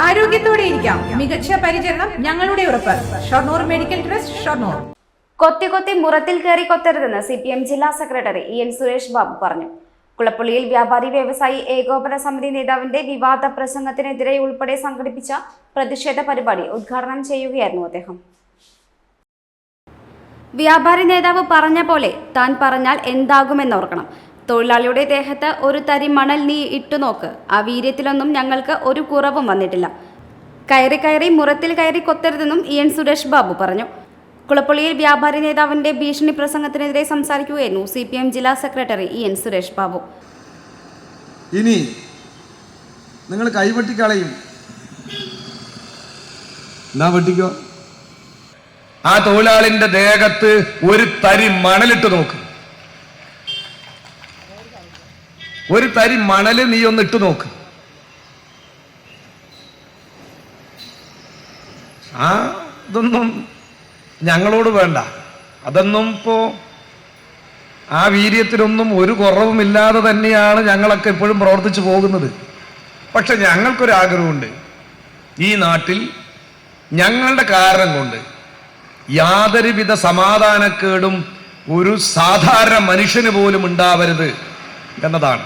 ആരോഗ്യത്തോടെ ഇരിക്കാം. മികച്ച പരിചരണം ഞങ്ങളുടെ ഉറപ്പ്. Shoranur medical trust, Shoranur. കൊത്തി മുറത്തിൽ കയറി കൊത്തരുതെന്ന് CPM ജില്ലാ സെക്രട്ടറി EN സുരേഷ് ബാബു പറഞ്ഞു. കുളപ്പള്ളിയിൽ വ്യാപാരി വ്യവസായി ഏകോപന സമിതി നേതാവിന്റെ വിവാദ പ്രസംഗത്തിനെതിരെ ഉൾപ്പെടെ സംഘടിപ്പിച്ച പ്രതിഷേധ പരിപാടി ഉദ്ഘാടനം ചെയ്യുകയായിരുന്നു അദ്ദേഹം. വ്യാപാരി നേതാവ് പറഞ്ഞ പോലെ താൻ പറഞ്ഞാൽ എന്താകുമെന്നോർക്കണം. തൊഴിലാളിയുടെ ദേഹത്ത് ഒരു തരി മണൽ നീ ഇട്ടുനോക്ക്. ആ വീര്യത്തിലൊന്നും ഞങ്ങൾക്ക് ഒരു കുറവും വന്നിട്ടില്ല. കയറി മുറത്തിൽ കയറി കൊത്തരുതെന്നും EN സുരേഷ് ബാബു പറഞ്ഞു. കുളപ്പള്ളിയിൽ വ്യാപാരി നേതാവിന്റെ ഭീഷണി പ്രസംഗത്തിനെതിരെ സംസാരിക്കുകയായിരുന്നു CPM ജില്ലാ സെക്രട്ടറി EN സുരേഷ് ബാബു. ഇനി നിങ്ങൾ കൈവെട്ടിക്കളയും. എന്നാ വെട്ടിക്കോ. ആ തൊഴിലാളിന്റെ ദേഹത്ത് ഒരു തരി മണലിട്ട് നോക്ക്. ഒരു തരി മണല് നീ ഒന്ന് ഇട്ട് നോക്ക്. ഇതൊന്നും ഞങ്ങളോട് വേണ്ട. അതൊന്നും ഇപ്പോ ആ വീര്യത്തിനൊന്നും ഒരു കുറവുമില്ലാതെ തന്നെയാണ് ഞങ്ങളൊക്കെ എപ്പോഴും പ്രവർത്തിച്ചു പോകുന്നത്. പക്ഷെ ഞങ്ങൾക്കൊരാഗ്രഹമുണ്ട്. ഈ നാട്ടിൽ ഞങ്ങളുടെ കാരണം കൊണ്ട് യാതൊരുവിധ സമാധാനക്കേടും ഒരു സാധാരണ മനുഷ്യന് പോലും ഉണ്ടാവരുത് എന്നതാണ്.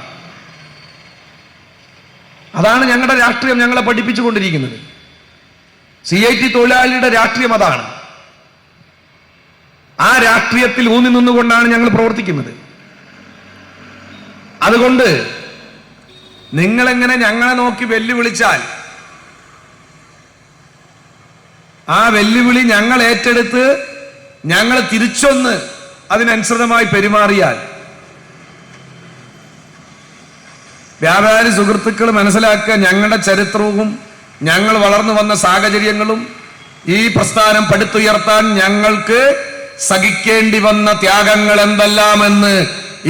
അതാണ് ഞങ്ങളുടെ രാഷ്ട്രീയം ഞങ്ങളെ പഠിപ്പിച്ചുകൊണ്ടിരിക്കുന്നത്. CIT തൊഴിലാളിയുടെ രാഷ്ട്രീയം അതാണ്. ആ രാഷ്ട്രീയത്തിൽ ഊന്നി നിന്നുകൊണ്ടാണ് ഞങ്ങൾ പ്രവർത്തിക്കുന്നത്. അതുകൊണ്ട് നിങ്ങളെങ്ങനെ ഞങ്ങളെ നോക്കി വെല്ലുവിളിച്ചാൽ ആ വെല്ലുവിളി ഞങ്ങൾ ഏറ്റെടുത്ത് ഞങ്ങൾ തിരിച്ചൊന്ന് അതിനനുസൃതമായി പെരുമാറിയാൽ വ്യാപാരി സുഹൃത്തുക്കൾ മനസ്സിലാക്കുക, ഞങ്ങളുടെ ചരിത്രവും ഞങ്ങൾ വളർന്നു വന്ന സാഹചര്യങ്ങളും ഈ പ്രസ്ഥാനം പടുത്തുയർത്താൻ ഞങ്ങൾക്ക് സഹിക്കേണ്ടി വന്ന ത്യാഗങ്ങൾ എന്തെല്ലാമെന്ന്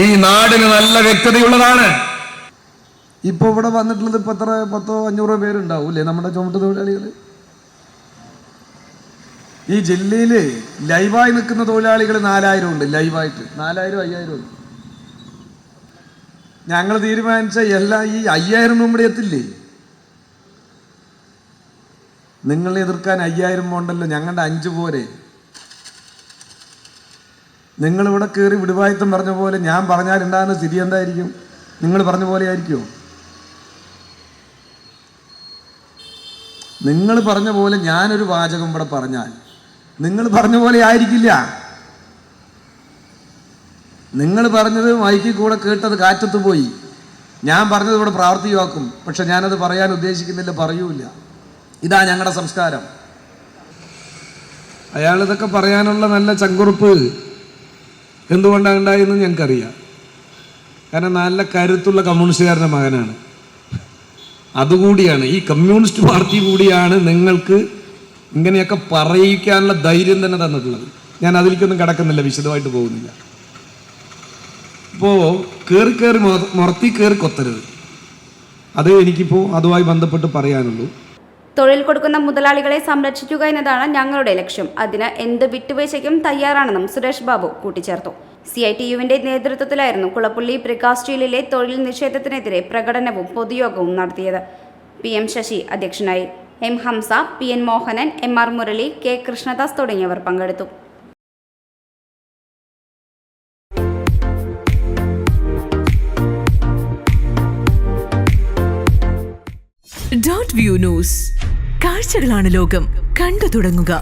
ഈ നാടിന് നല്ല വ്യക്തതയുള്ളതാണ്. ഇപ്പൊ ഇവിടെ വന്നിട്ടുള്ളത് ഇപ്പൊ 1000-500 പേരുണ്ടാവൂലേ നമ്മുടെ ചുമട്ട് തൊഴിലാളികൾ. ഈ ജില്ലയില് ലൈവായി നിൽക്കുന്ന തൊഴിലാളികൾ 4000 ഉണ്ട്. ലൈവായിട്ട് 4000-5000 ഉണ്ട്. ഞങ്ങൾ തീരുമാനിച്ച എല്ലാം ഈ 5000 മുമ്പേ എത്തില്ലേ. നിങ്ങളെ എതിർക്കാൻ 5000 ഉണ്ടല്ലോ, ഞങ്ങളുടെ 5 പോരെ. നിങ്ങളിവിടെ കയറി വിടുവായത്തം പറഞ്ഞ പോലെ ഞാൻ പറഞ്ഞാലുണ്ടാകുന്ന സ്ഥിതി എന്തായിരിക്കും? നിങ്ങൾ പറഞ്ഞ പോലെ ആയിരിക്കുമോ? നിങ്ങൾ പറഞ്ഞ പോലെ ഞാനൊരു വാചകം ഇവിടെ പറഞ്ഞാൽ നിങ്ങൾ പറഞ്ഞ പോലെ ആയിരിക്കില്ല. നിങ്ങൾ പറഞ്ഞത് മൈക്കിൽ കൂടെ കേട്ടത് കാറ്റത്ത് പോയി. ഞാൻ പറഞ്ഞത് ഇവിടെ പ്രാവർത്തികമാക്കും. പക്ഷെ ഞാനത് പറയാൻ ഉദ്ദേശിക്കുന്നില്ല, പറയൂല. ഇതാ ഞങ്ങളുടെ സംസ്കാരം. അയാളിതൊക്കെ പറയാനുള്ള നല്ല ചങ്കുറുപ്പ് എന്തുകൊണ്ടാണ് ഉണ്ടായെന്ന് ഞങ്ങൾക്കറിയാം. കാരണം നല്ല കരുത്തുള്ള കമ്മ്യൂണിസ്റ്റുകാരൻ്റെ മകനാണ്. അതുകൂടിയാണ്, ഈ കമ്മ്യൂണിസ്റ്റ് പാർട്ടി കൂടിയാണ് നിങ്ങൾക്ക് ഇങ്ങനെയൊക്കെ പറയിക്കാനുള്ള ധൈര്യം തന്നെ തന്നിട്ടുള്ളത്. ഞാൻ അതിലേക്കൊന്നും കിടക്കുന്നില്ല, വിശദമായിട്ട് പോകുന്നില്ല. ഇപ്പോൾ കയറി മുറത്തി കയറി കൊത്തരുത്. അത് എനിക്കിപ്പോൾ അതുമായി ബന്ധപ്പെട്ട് പറയാനുള്ളൂ. തൊഴിൽ കൊടുക്കുന്ന മുതലാളികളെ സംരക്ഷിക്കുക എന്നതാണ് ഞങ്ങളുടെ ലക്ഷ്യം. അതിന് എന്ത് വിട്ടുവീഴ്ചയ്ക്കും തയ്യാറാണെന്നും സുരേഷ് ബാബു കൂട്ടിച്ചേർത്തു. CITUവിന്റെ നേതൃത്വത്തിലായിരുന്നു കുളപ്പള്ളി ബ്രിഗാഡ് സ്റ്റീലിലെ തൊഴിൽ നിഷേധത്തിനെതിരെ പ്രകടനവും പൊതുയോഗവും നടത്തിയത്. PM ശശി അധ്യക്ഷനായി. M Hamza, PN Mohanan, MR Murali, K Krishnadas തുടങ്ങിയവർ പങ്കെടുത്തു. .view news. കാഴ്ചകളാണ് ലോകം. കണ്ടു തുടങ്ങുക.